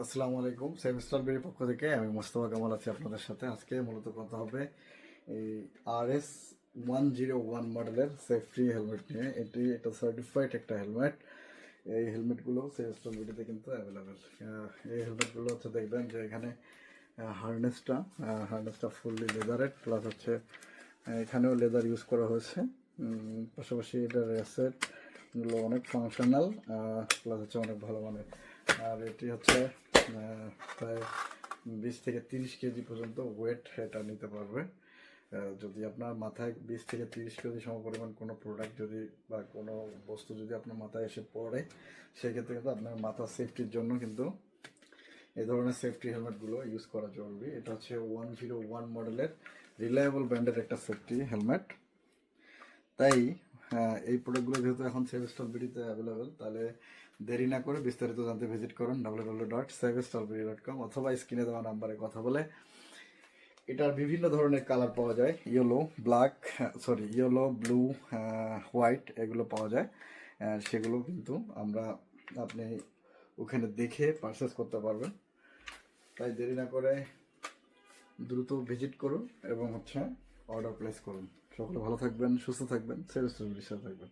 আসসালামু আলাইকুম, সেমিস্টার বেরির পক্ষ থেকে আমি মোস্তফা কামাল আছি আপনাদের সাথে। আজকে মূলত কথা হবে এই RS-101 মডেলের সেফটি হেলমেট নিয়ে। এটি একটা সার্টিফাইড একটা হেলমেট। এই হেলমেটগুলো সেমিস্টার বেরিতে কিন্তু অ্যাভেলেবেল। এই হেলমেটগুলো হচ্ছে দেখবেন যে এখানে হার্নেসটা ফুললি লেদারের, প্লাস হচ্ছে এখানেও লেদার ইউজ করা হয়েছে। পাশাপাশি এটার রেসেটগুলো অনেক ফাংশনাল, প্লাস হচ্ছে অনেক ভালো মানের। আর এটি হচ্ছে প্রায় 20 থেকে 30 কেজি পর্যন্ত ওয়েট এটা নিতে পারবে। যদি আপনার মাথায় 20 থেকে 30 কেজি সমপরিমাণ কোনো প্রোডাক্ট যদি বা কোনো বস্তু যদি আপনার মাথায় এসে পড়ে, সেক্ষেত্রে কিন্তু আপনার মাথার সেফটির জন্য কিন্তু এই ধরনের সেফটি হেলমেটগুলো ইউজ করা জরুরি। এটা হচ্ছে 101 মডেলের রিলায়েবল ব্র্যান্ডের একটা সেফটি হেলমেট। তাই এই প্রোডাক্টগুলো যেহেতু এখন সেভস্টলবেরিতে অ্যাভেলেবেল, তাহলে দেরি না করে বিস্তারিত জানতে ভিজিট করুন www.savestolberry.com অথবা স্ক্রিনে দেওয়া নাম্বারে কথা বলে। এটার বিভিন্ন ধরনের কালার পাওয়া যায়, ইয়েলো, ব্লু, হোয়াইট, এগুলো পাওয়া যায়। সেগুলো কিন্তু আপনি ওখানে দেখে পারচেস করতে পারবেন। তাই দেরি না করে দ্রুত ভিজিট করুন এবং অর্ডার প্লেস করুন। সকলে ভালো থাকবেন, সুস্থ থাকবেন, সেভস্টলবেরির সাথে থাকবেন।